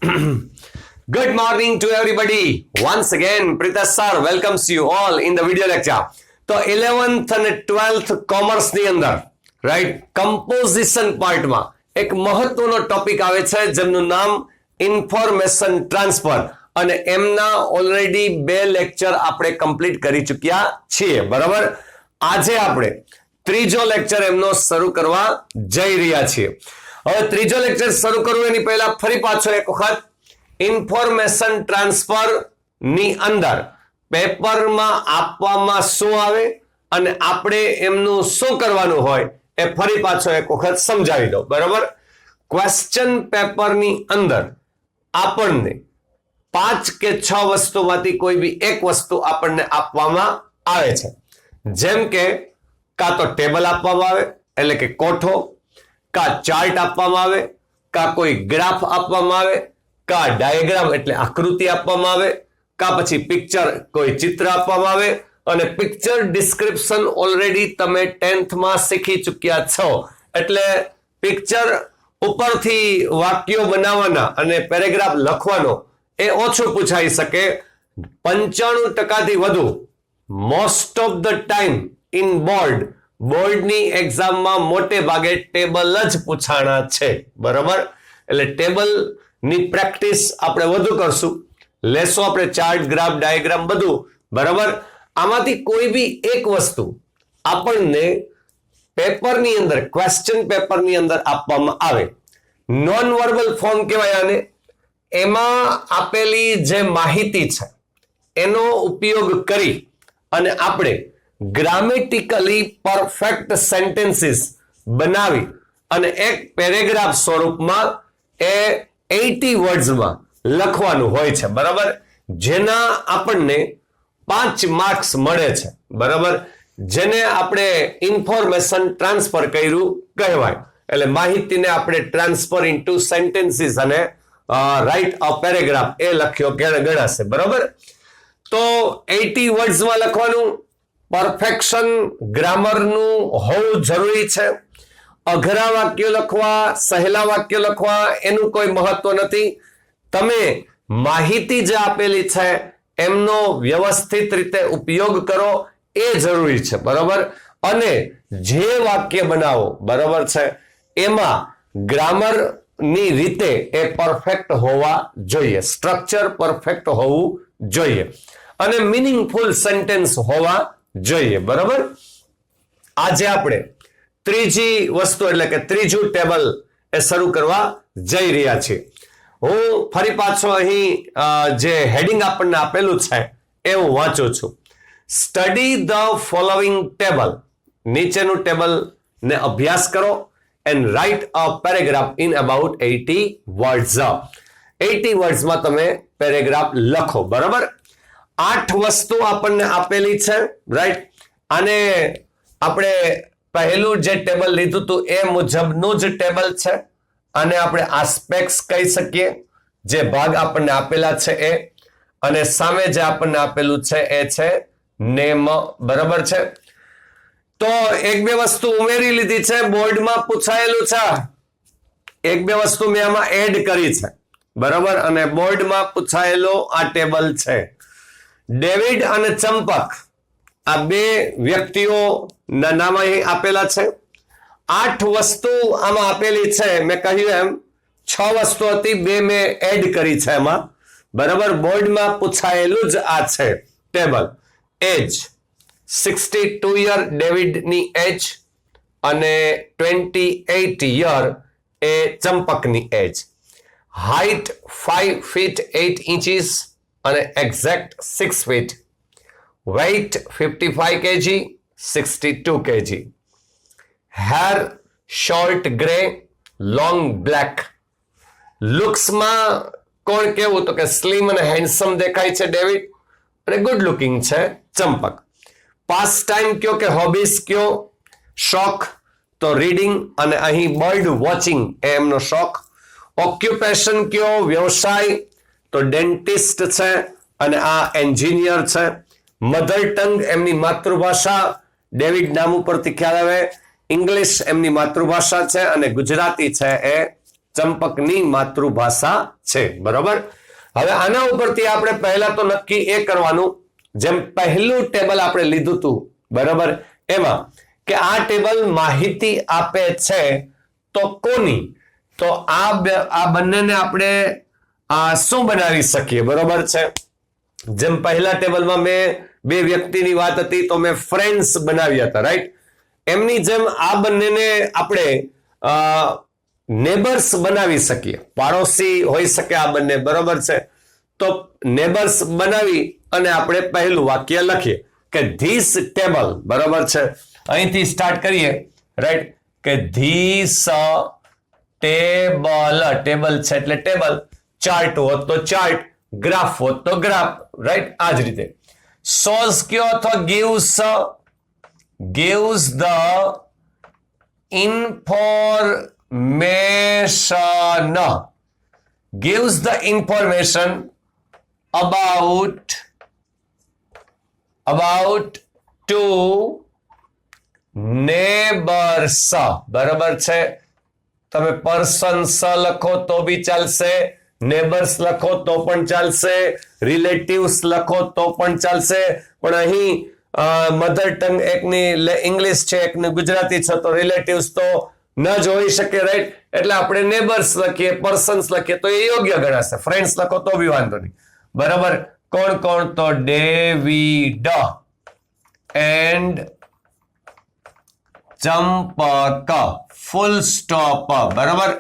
Good morning to everybody. Once again, Pritesh sir welcomes you all in the video lecture. તો 11th અને 12th commerce ની અંદર right composition પાર્ટમાં એક મહત્વનો topic આવે છે જેમનું નામ ઇન્ફોર્મેશન ટ્રાન્સફર અને એમના ઓલરેડી 2 લેક્ચર આપણે કમ્પ્લીટ કરી ચૂક્યા છીએ બરાબર. આજે આપણે ત્રીજો લેક્ચર એમનો શરૂ કરવા જઈ રહ્યા છીએ. હવે ત્રીજો લેક્ચર શરૂ કરવું એની પહેલા ફરી પાછો એક વખત ઇન્ફોર્મેશન ટ્રાન્સફર ની અંદર પેપરમાં આપવામાં શું આવે અને આપણે એમનું શું કરવાનું હોય એ ફરી પાછો એક વખત સમજાવી દો બરાબર. ક્વેશ્ચન પેપરની અંદર આપણને 5 કે 6 વસ્તુમાંથી કોઈ બી એક વસ્તુ આપણને આપવામાં આવે છે. જેમ કે કાં તો ટેબલ આપવામાં આવે એટલે કે કોઠો, કા ચાર્ટ આપવામાં આવે, કા કોઈ ગ્રાફ આપવામાં આવે, કા ડાયાગ્રામ એટલે આકૃતિ આપવામાં આવે, કા પછી પિક્ચર કોઈ ચિત્ર આપવામાં આવે અને પિક્ચર ડિસ્ક્રિપ્શન ઓલરેડી તમે 10th માં શીખી ચૂક્યા છો એટલે પિક્ચર ઉપરથી વાક્યો બનાવવાના અને પેરેગ્રાફ લખવાનો એ ઓછું પૂછાઈ શકે. 95% થી વધુ most of the time in બોર્ડની એક્ઝામમાં મોટે ભાગે ટેબલ જ પૂછાણા છે બરાબર. એટલે ટેબલની પ્રેક્ટિસ આપણે વધુ કરશું, લેશું આપણે ચાર્ટ, ગ્રાફ, ડાયાગ્રામ બધું બરાબર. આમાંથી કોઈ બી એક વસ્તુ આપણને પેપરની અંદર ક્વેશ્ચન પેપરની અંદર આપવામાં આવે, નોન વર્બલ ફોર્મ કહેવાય આને. એમાં આપેલી જે માહિતી છે એનો ઉપયોગ કરી અને આપણે ગ્રામેટિકલી પરફેક્ટ સેન્ટેન્સીસ બનાવી અને એક પેરેગ્રાફ સ્વરૂપમાં એ 80 વર્ડ્સમાં લખવાનું હોય છે બરાબર, જેના આપણને 5 માર્ક્સ મળે છે બરાબર, જેને આપણે ઇન્ફોર્મેશન ટ્રાન્સફર કર્યું કહેવાય. એટલે માહિતીને આપણે ટ્રાન્સફર ઇન્ટુ સેન્ટેન્સીસ અને રાઇટ અ પેરેગ્રાફ એ લખ્યો ગણાશે બરાબર. તો 80 વર્ડ્સમાં લખવાનું, પરફેક્શન ગ્રામરનું હોવું જરૂરી છે. અઘરા વાક્યો લખવા, સહેલા વાક્યો લખવા એનું કોઈ મહત્વ નથી. તમે માહિતી જે આપેલી છે એમનો વ્યવસ્થિત રીતે ઉપયોગ કરો એ જરૂરી છે બરાબર. અને જે વાક્ય બનાવો બરાબર છે એમાં ગ્રામરની રીતે એ પરફેક્ટ હોવા જોઈએ, સ્ટ્રક્ચર પરફેક્ટ હોવું જોઈએ અને મિનિંગફુલ સેન્ટેન્સ હોવા જોઈએ બરાબર. આજે આપણે ત્રીજી વસ્તુ એટલે કે ત્રીજું ટેબલ એ શરૂ કરવા જઈ રહ્યા છીએ. હું ફરી પાછો અહીં જે હેડિંગ આપણને આપેલું છે એ હું વાંચું છું. Study the following table. નીચેનું ટેબલ ને અભ્યાસ કરો and write a paragraph in about 80 words. 80 વર્ડ્સમાં તમે પેરેગ્રાફ લખો બરાબર. 8 વસ્તુ આપણને આપેલી છે રાઈટ. અને આપણે પહેલું જે ટેબલ લીધું હતું એ મુજબનું જ ટેબલ છે અને આપણે આસ્પેક્ટ્સ કહી શકીએ જે ભાગ આપણને આપેલા છે એ, અને સામે જે આપણને આપેલું છે એ છે નેમ બરાબર છે. તો 1-2 વસ્તુ ઉમેરી લીધી છે, બોર્ડમાં પૂછાયેલું છે. 1-2 વસ્તુ મેં આમાં એડ કરી છે બરાબર અને બોર્ડમાં પૂછાયેલો આ ટેબલ છે. ડેવિડ અને ચંપક આ 2 વ્યક્તિઓના નામ અહીં આપેલા છે. 8 વસ્તુ આમાં આપેલી છે. મેં કહ્યું એમ 6 વસ્તુ હતી, 2 મેં એડ કરી છે એમાં બરાબર. બોર્ડમાં પૂછાયેલું જ આ છે ટેબલ. એજ 62 યર ડેવિડની એજ અને 28 યર એ ચંપકની એજ. હાઇટ 5 feet 8 inches અને exact 6 feet. Weight 55 kg 62 kg. Hair short grey long black. લુક્સમાં કોણ કેવું તો કે સ્લિમ અને હેન્ડસમ દેખાય છે ડેવિડ અને ગુડ લુકિંગ છે ચંપક. પાસ ટાઈમ કયો કે હોબીઝ કયો, શોખ તો રીડિંગ અને અહીં બર્ડ વોચિંગ એ એમનો શોખ. ઓક્યુપેશન કયો, વ્યવસાય તો ડેન્ટિસ્ટ છે અને આ એન્જિનિયર છે. મધર ટંગ એમની માતૃભાષા, ડેવિડ નામ ઉપરથી ખ્યાલ આવે. ઇંગ્લિશ એમની માતૃભાષા છે અને ગુજરાતી છે એ ચંપકની માતૃભાષા છે. બરોબર. હવે આના ઉપરથી આપણે પહેલા તો નક્કી એ કરવાનું, જેમ પહેલું ટેબલ આપણે લીધું હતું, બરાબર, એમાં કે આ ટેબલ માહિતી આપે છે તો કોની? તો આ બંનેને આપણે શું બનાવી શકીએ? બરોબર છે. જેમ પહેલા ટેબલમાં મેં બે વ્યક્તિની વાત હતી તો મેં ફ્રેન્ડ્સ બનાવ્યા હતા, રાઈટ? એમની જેમ આ બંનેને આપણે નેબર્સ બનાવી શકીએ. પાડોશી હોઈ શકે આ બંને, બરોબર છે. તો નેબર્સ બનાવી અને આપણે પહેલું વાક્ય લખીએ કે ધીસ ટેબલ, બરોબર છે. અહીંથી સ્ટાર્ટ કરીએ, રાઈટ, કે ધીસ ટેબલ છે એટલે ટેબલ, ચાર્ટ હોત તો ચાર્ટ, ગ્રાફ હોત તો ગ્રાફ, રાઈટ? આ જ રીતે શોઝ કયો અથવા gives the information about to neighbors, બરાબર છે. તમે પર્સન્સ લખો તો બી ચાલશે, નેબર્સ લખો તો પણ ચાલશે, રિલેટિવ્સ લખો તો પણ ચાલશે, પણ અહીં મધર ટંગ એકની ઇંગ્લિશ છે, એકની ગુજરાતી છે, તો રિલેટિવ્સ તો ન જ હોઈ શકે, રાઈટ? એટલે આપણે નેબર્સ લખીએ, પર્સન્સ લખીએ તો એ યોગ્ય ગણાશે. ફ્રેન્ડ્સ લખો તો બી વાંધો નહીં, બરાબર. કોણ કોણ? તો David and Champak, full stop, બરાબર.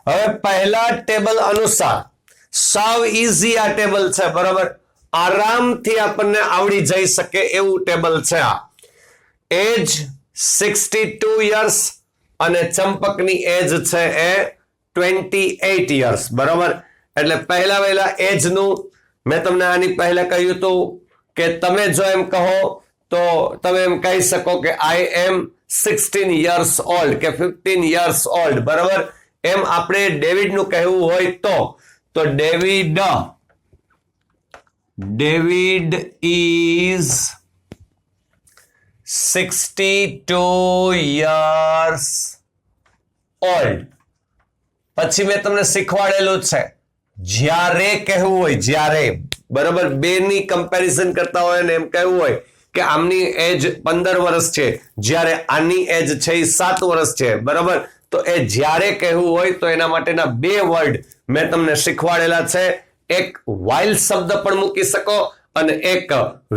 હવે પહેલા ટેબલ અનુસાર સાવ ઈઝી આ ટેબલ છે, બરાબર. આરામથી આપણને આવડી જઈ શકે એવું ટેબલ છે આ. એજ 62 યર્સ અને ચંપકની એજ છે એ 28 યર્સ, બરાબર. એટલે પહેલા વહેલા એજનું મેં તમને આની પહેલા કહ્યું હતું કે તમે જો એમ કહો તો તમે એમ કહી શકો કે આઈ એમ 16 years old કે 15 years old, બરાબર. એમ આપણે ડેવિડનું કહેવું હોય તો ડેવિડ is 62 years old. પછી મેં તમને શીખવાડેલું છે જ્યારે કહેવું હોય, જ્યારે, બરાબર, બે ની કમ્પેરિઝન કરતા હોય ને એમ કહેવું હોય કે આમની એજ 15 વર્ષ છે, જ્યારે આની એજ છે એ 7 વર્ષ છે, બરાબર. તો એ જ્યારે કહેવું હોય તો એના માટેના બે વર્ડ મેં તમને શીખવાડેલા છે. એક while શબ્દ પણ મૂકી શકો અને એક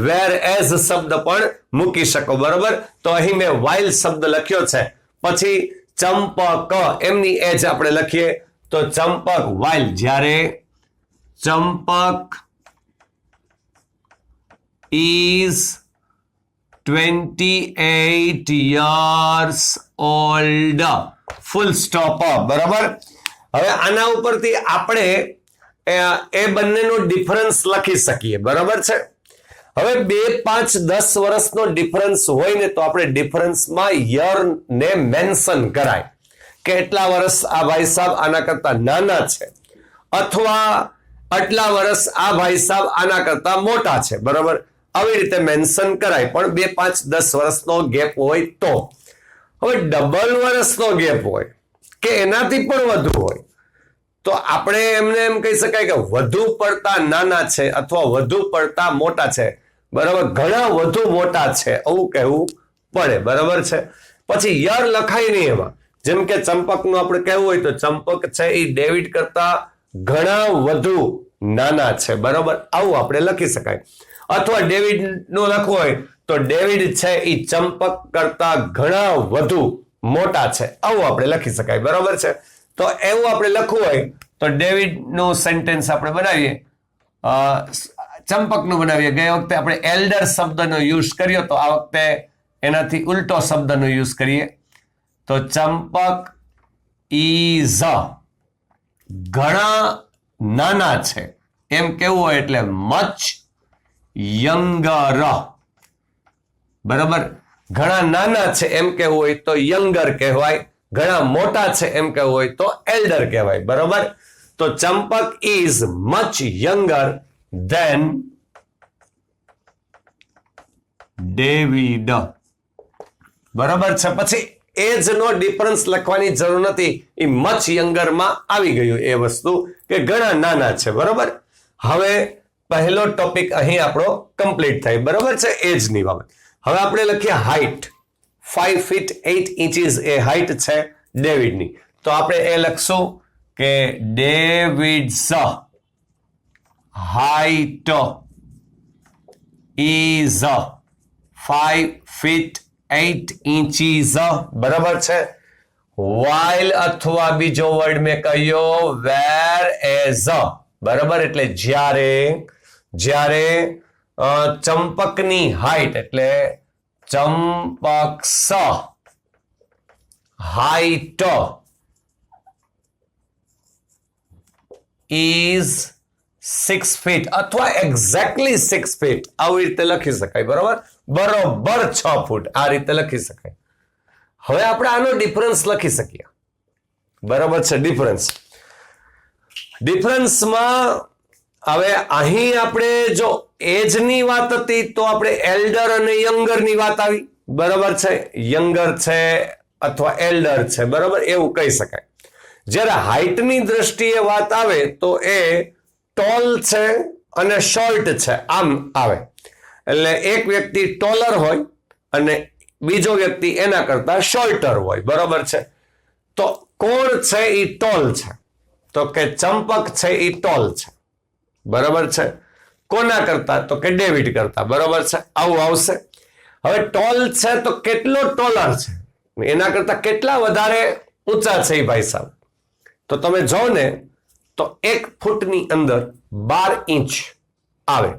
whereas શબ્દ પણ મૂકી શકો, બરાબર. તો અહીં મેં while શબ્દ લખ્યો છે. પછી ચંપક, એમની એજ આપણે લખીએ તો ચંપક while, જ્યારે Champak is 28 years old, full stop, બરાબર. હવે આના ઉપરથી આપણે એ બંનેનો ડિફરન્સ લખી શકીએ, બરાબર છે. હવે 2, 5, 10 વર્ષનો ડિફરન્સ હોય ને તો આપણે ડિફરન્સમાં યર ને મેન્શન કરાય કે એટલા વર્ષ આ ભાઈ સાહેબ આના કરતા નાના છે, અથવા આટલા વર્ષ આ ભાઈ સાહેબ આના કરતા મોટા છે, બરાબર. આવી રીતે મેન્શન કરાય. પણ 2, 5, 10 વર્ષનો ગેપ હોય તો. હવે ડબલ વર્ષનો ગેપ હોય કે એનાથી પણ વધુ હોય તો આપણે એમને એમ કહી શકાય કે વધુ પડતા નાના છે અથવા વધુ પડતા મોટા છે, બરાબર. ઘણા વધુ મોટા છે એવું કહેવું પડે, બરાબર છે. પછી યર લખાય નહીં એમાં. જેમ કે ચંપકનું આપણે કહેવું હોય તો ચંપક છે એ ડેવિડ કરતા ઘણા વધુ નાના છે, બરાબર. આવું આપણે લખી શકાય. અથવા ડેવિડ નું લખવું હોય તો ડેવિડ છે એ ચંપક કરતા ઘણા વધુ મોટા છે, આવું આપણે લખી શકાય, બરાબર છે. તો એવું આપણે લખવું હોય તો ડેવિડ નું સેન્ટેન્સ આપણે બનાવીએ, ચંપકનું બનાવીએ. ગઈ વખતે આપણે એલ્ડર શબ્દનો યુઝ કર્યો તો આ વખતે એનાથી ઉલટો શબ્દનો યુઝ કરીએ તો ચંપક ઇઝ ઘણા નાના છે એમ કેવું હોય એટલે મચ યંગર, બરાબર. ઘણા નાના છે એમ કહેવું હોય તો યંગર કહેવાય, ઘણા મોટા છે એમ કહેવું હોય તો એલ્ડર કહેવાય, બરાબર. તો Champak is much younger than David, બરાબર છે. પછી એજ નો ડિફરન્સ લખવાની જરૂર નથી, એ મચ યંગરમાં આવી ગયું એ વસ્તુ કે ઘણા નાના છે. બરોબર, હવે પહેલો ટોપિક અહીં આપણો કમ્પ્લીટ થાય. બરોબર છે, એજની બાબત. હવે આપણે લખીએ હાઈટ. 5 feet 8 inches એ હાઈટ છે ડેવિડની. તો આપણે એ લખશું કે ડેવિડ્સ હાઈટ is 5 feet 8 inches. બરાબર છે. while અથવા બીજો વર્ડ મેં કહ્યો whereas. બરાબર, એટલે જ્યારે ચંપકની હાઈટ એટલે ચંપક્સ હાઈટ is 6 feet અથવા એક્ઝેક્ટલી 6 feet, આવી રીતે લખી શકાય. બરોબર 6 ફૂટ, આ રીતે લખી શકાય. હવે આપણે આનો ડિફરન્સ લખી શકીએ. બરાબર છે, ડિફરન્સમાં હવે અહીં આપણે જો એજની વાત હતી તો આપણે એલ્ડર અને યંગરની વાત આવી. બરાબર છે, યંગર છે અથવા એલ્ડર છે. બરાબર, એવું કહી શકાય. જ્યારે હાઈટની દ્રષ્ટિએ વાત આવે તો એ ટોલ છે અને શોર્ટ છે, આમ આવે. એટલે એક વ્યક્તિ ટોલર હોય અને બીજો વ્યક્તિ એના કરતા શોર્ટર હોય. બરાબર છે, તો કોણ છે એ ટોલ છે? તો કે ચંપક છે એ ટોલ છે. બરાબર છે, કોના કરતા? તો કે ડેવિડ કરતા. બરાબર છે, આવું આવશે. હવે ટોલ છે તો કેટલો ટોલર છે, એના કરતા કેટલા વધારે ઊંચા છે એ ભાઈ સાહેબ? તો તમે જો ને તો 1 ફૂટની અંદર 12 ઇંચ આવે.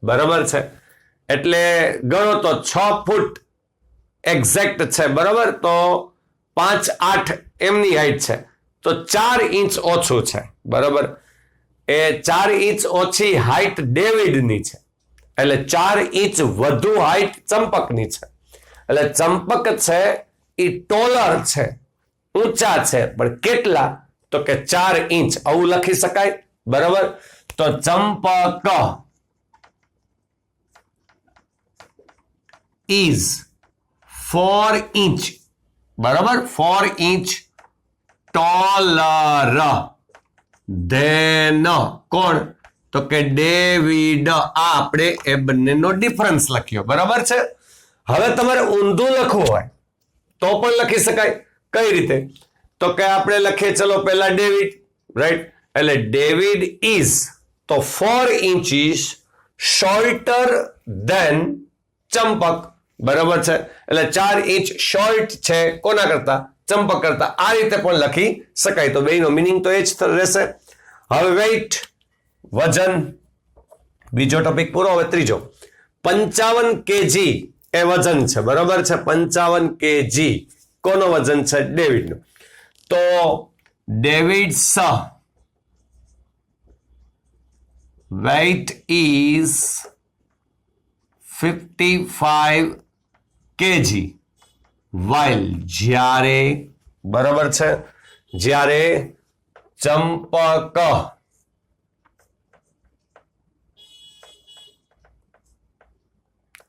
બરાબર છે, એટલે ગણો તો 6 ફૂટ એક્ઝેક્ટ છે. બરાબર, તો 5 8 એમની હાઈટ છે, તો 4 ઇંચ ઓછું છે. બરાબર, એ 4 ઇંચ ઓછી હાઈટ ડેવિડની છે, એટલે 4 ઇંચ વધુ હાઈટ ચંપકની છે. એટલે ચંપક છે એ ટોલર છે, ઊંચા છે, પણ કેટલા? તો કે 4 ઇંચ, આવું લખી શકાય. બરાબર, તો ચંપક is 4 inch. બરાબર, 4 inch taller than કોણ? તો કે ડેવિડ. આ આપણે એ બંનેનો ડિફરન્સ લખ્યો. બરાબર છે. હવે તમારે ઊંધું લખવું હોય તો પણ લખી શકાય. કઈ રીતે? તો કે આપણે લખીએ, ચલો પહેલા ડેવિડ, રાઈટ? એટલે ડેવિડ ઇઝ તો 4 inches shorter than ચંપક. બરાબર છે, એટલે 4 ઇંચ શોર્ટ છે કોના કરતા? ચંપક કરતા. આ રીતે પણ લખી શકાય. તો બેનો મિનિંગ તો એ જ રહેશે. હવે વેઇટ, વજન, બીજો ટોપિક પૂરો. હવે ત્રીજો, 55 kg એ વજન છે. બરાબર છે, 55 kg કોનો વજન છે? ડેવિડનું. તો ડેવિડ્સ weight is 55 kg while જ્યારે, બરાબર છે, જ્યારે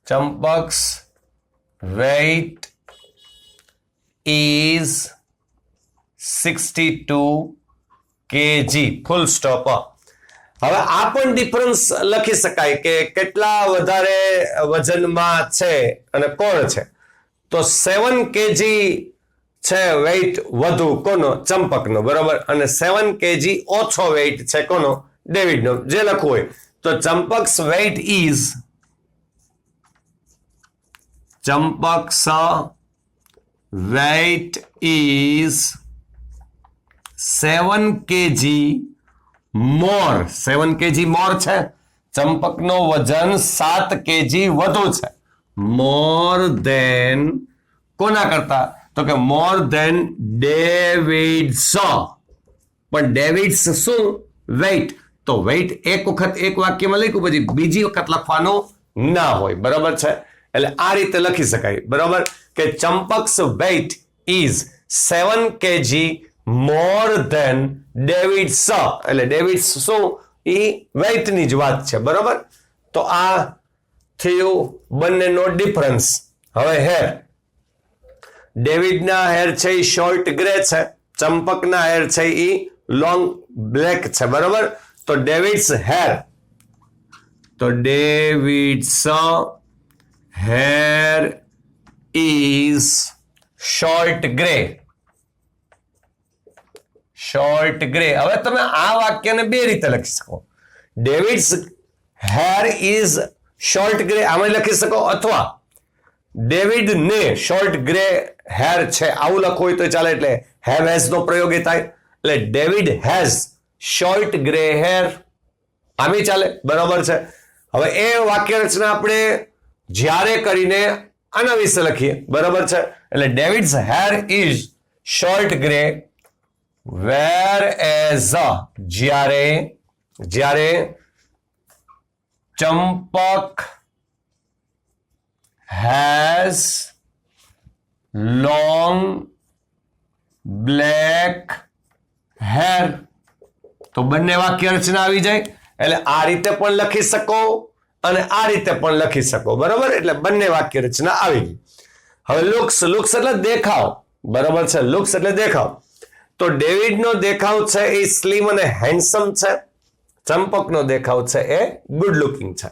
ચંપક's weight is 62 kg. Full stop. હવે આ પણ ડિફરન્સ લખી શકાય કે કેટલા વધારે વજનમાં છે અને કોણ છે. તો 7 kg છે વેઇટ વધુ કોનો? ચંપકનો. બરાબર, અને 7 kg ઓછો વેઇટ છે કોનો? ડેવિડનો. જે લખવું હોય તો ચંપક's weight is, ચંપક's weight is 7 kg more. 7 kg more છે. ચંપકનો વજન 7 kg વધુ છે. more than કોના કરતા? તો કે more than ડેવિડ્સ. પણ ડેવિડ્સ શું? વેઇટ. તો વેઇટ એક વખત એક વાક્યમાં લખ્યું પછી બીજી વખત લખવાનું ના હોય. બરાબર છે, એટલે આ રીતે લખી શકાય. બરાબર, કે ચંપક's weight is 7 kg more than ડેવિડ્સ. એટલે ડેવિડ્સ શું? એ વેઇટની જ વાત છે. બરાબર, તો આ થયું બંનેનો ડિફરન્સ. હવે હેર, ડેવિડના હેર છે એ શોર્ટ ગ્રે છે, ચંપકના હેર છે એ લોંગ બ્લેક છે, બરોબર. તો ડેવિડ્સ હેર, તો David's hair is short grey. Short grey. હવે તમે આ વાક્યને બે રીતે લખી શકો. David's hair is short grey આમાં લખી શકો, અથવા ડેવિડ ને શોર્ટ ગ્રે હેર છે આવું લખવું હોય તો ચાલે, એટલે હેવ હેઝ નો પ્રયોગ એ થાય. એટલે David has short grey hair આમી ચાલે, બરાબર છે. હવે એ વાક્ય રચના આપણે જ્યારે કરીને આના વિશે લખીએ, બરાબર છે. એટલે David's hair is short grey whereas as જ્યારે Champak has long black hair. તો બંને વાક્ય રચના આવી જાય. એટલે આ રીતે પણ લખી શકો અને આ રીતે પણ લખી શકો, બરાબર. એટલે બંને વાક્ય રચના આવી ગઈ. હવે લુક્સ, લુક્સ એટલે દેખાવ, બરાબર છે. લુક્સ એટલે દેખાવ. તો ડેવિડનો દેખાવ છે એ સ્લિમ અને હેન્ડસમ છે, ચંપકનો દેખાવ છે એ ગુડ લુકિંગ છે.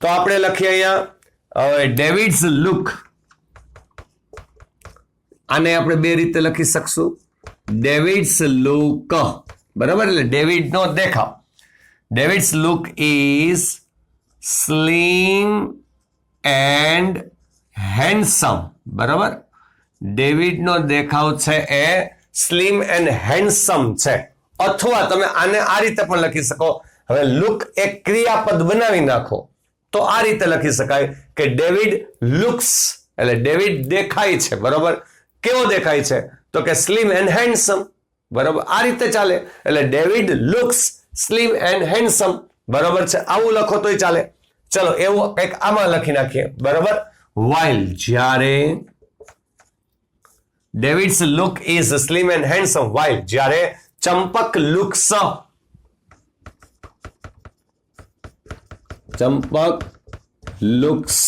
તો આપણે લખીએ અહીંયા હવે ડેવિડ્સ લુક, આને આપણે બે રીતે લખી શકશું. ડેવિડ્સ લુક, બરાબર. એટલે ડેવિડનો દેખાવ, David's look is slim and handsome, બરાબર. ડેવિડનો દેખાવ છે એ સ્લિમ એન્ડ હેન્ડસમ છે. અથવા તમે આને આ રીતે પણ લખી શકો. હવે લુક એક ક્રિયાપદ બનાવી નાખો તો આ રીતે લખી શકાય કે ડેવિડ લુક્સ, એટલે ડેવિડ દેખાય છે, બરાબર. કેવો દેખાય છે? તો કે સ્લિમ એન્ડ હેન્ડસમ, બરાબર. આ રીતે ચાલે. એટલે David looks slim and handsome, બરાબર છે. આવું લખો તોય ચાલે. ચલો એવું કંઈક આમાં લખી નાખીએ, બરાબર. while જ્યારે David's look is slim and handsome, while જ્યારે Champak looks, Champak looks,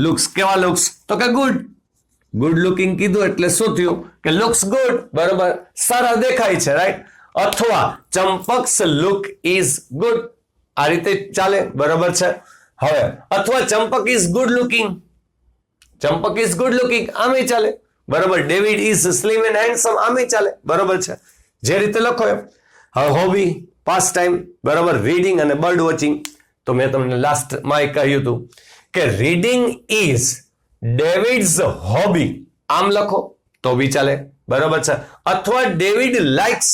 looks કેવા લુક્સ? તો કે ગુડ, ગુડ લુકિંગ કીધું એટલે શું થયું કે લુક્સ ગુડ, બરાબર. સારા દેખાય છે, રાઈટ. અથવા ચંપક્સ લુક ઇઝ ગુડ, આ રીતે ચાલે, બરાબર છે. હવે અથવા Champak is good looking, Champak is good looking આમે ચાલે, બરાબર. David is slim and handsome આમે ચાલે, બરાબર છે. જે રીતે લખો એમ. હવે હોબી, પાસ ટાઈમ, બરાબર. રીડિંગ અને બર્ડ વોચિંગ. તો મેં તમને લાસ્ટમાં કહ્યું હતું કે રીડિંગ ઇઝ ડેવિડ્સ હોબી, આમ લખો તો બી ચાલે, બરાબર છે. અથવા ડેવિડ લાઇક્સ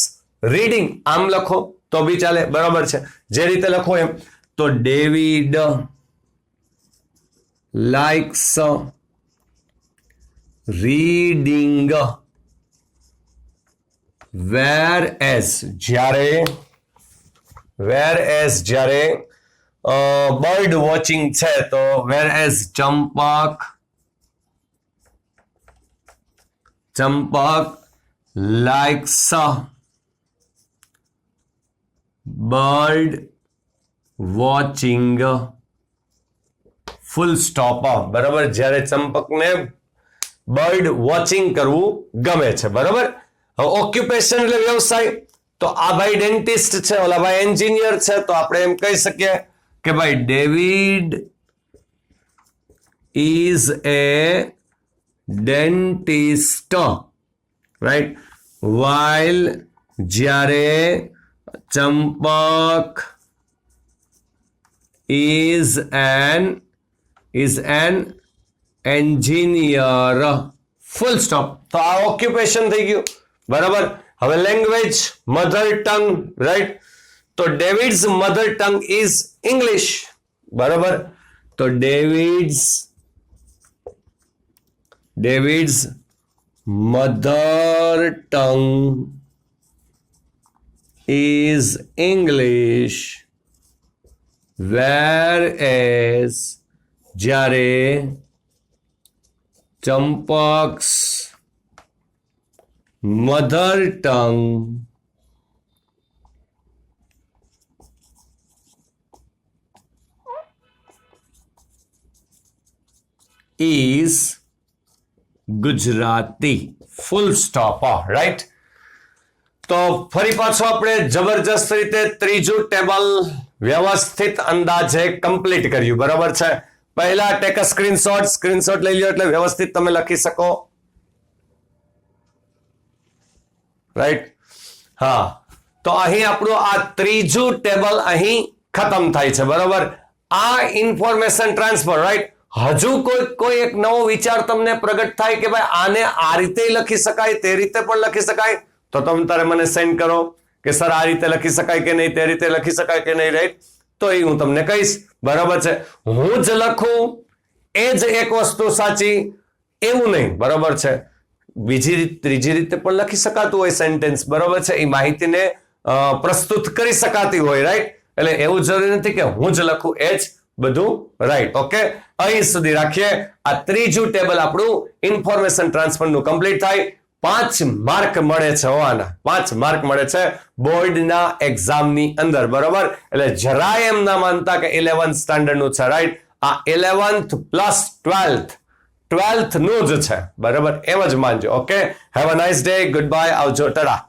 રીડિંગ આમ લખો તો બી ચાલે, બરાબર છે. જે રીતે લખો એમ. તો ડેવિડ લાઇક્સ રીડિંગ વેર એઝ જ્યારે બર્ડ વોચિંગ છે તો whereas Champak likes bird watching, full stop, બરાબર. જ્યારે ચંપકને બર્ડ વોચિંગ કરવું ગમે છે, બરાબર. હવે ઓક્યુપેશન એટલે વ્યવસાય. તો આ ભાઈ ડેન્ટિસ્ટ છે, ઓલા ભાઈ એન્જિનિયર છે. તો આપણે એમ કહી શકીએ કે ભાઈ David is A dentist, right. while જ્યારે Champak is an engineer, full stop. તો આ ઓક્યુપેશન થઈ ગયું, બરાબર. હવે લેંગ્વેજ, મધર ટંગ, રાઈટ. તો David's mother tongue is English, બરાબર. તો David's mother tongue is English, whereas જ્યારે Champak's mother tongue is Gujarati, full stop. Right. તો ફરી પાછો આપણે જબરજસ્ત રીતે ત્રીજું ટેબલ વ્યવસ્થિત અંદાજે કમ્પ્લીટ કર્યું. બરાબર છે. પહેલા ટેક અ સ્ક્રીનશોટ લઈ લો એટલે વ્યવસ્થિત તમે લખી શકો. રાઈટ. હા, તો અહીં આપણું આ ત્રીજું ટેબલ અહીં ખતમ થાય છે. બરાબર. આ ઇન્ફોર્મેશન ટ્રાન્સફર. રાઈટ. હજુ કોઈ એક નવો વિચાર તમને પ્રગટ થાય કે ભાઈ આને આ રીતે લખી શકાય, તે રીતે પણ લખી શકાય, તો તમે તારે મને સેન્ડ કરો કે સર આ રીતે લખી શકાય કે નહીં, તે રીતે લખી શકાય કે નહીં. રાઈટ. તો એ હું તમને કહીશ. બરાબર છે. હું જ લખું એ જ એક વસ્તુ સાચી એવું નહીં. બરાબર છે. બીજી ત્રીજી રીતે પણ લખી શકાતું હોય સેન્ટેન્સ. બરાબર છે. એ માહિતીને પ્રસ્તુત કરી શકાતી હોય. રાઈટ. એટલે એવું જરૂરી નથી કે હું જ લખું એ જ બધું. રાઈટ. ઓકે, અહીં સુધી રાખીએ. આ ત્રીજું ટેબલ આપણું ઇન્ફોર્મેશન ટ્રાન્સફરનું કમ્પ્લીટ થાય. 5 માર્ક મળે છે. આના 5 માર્ક મળે છે બોર્ડના એક્ઝામની અંદર. બરાબર. એટલે જરાય એમ ના માનતા કે 11th સ્ટાન્ડર્ડનું છે. રાઈટ. આ 11th પ્લસ 12th નું જ છે. બરાબર. એમ જ માનજો. Okay, have a nice day. Good bye. આવજો. ટાટા.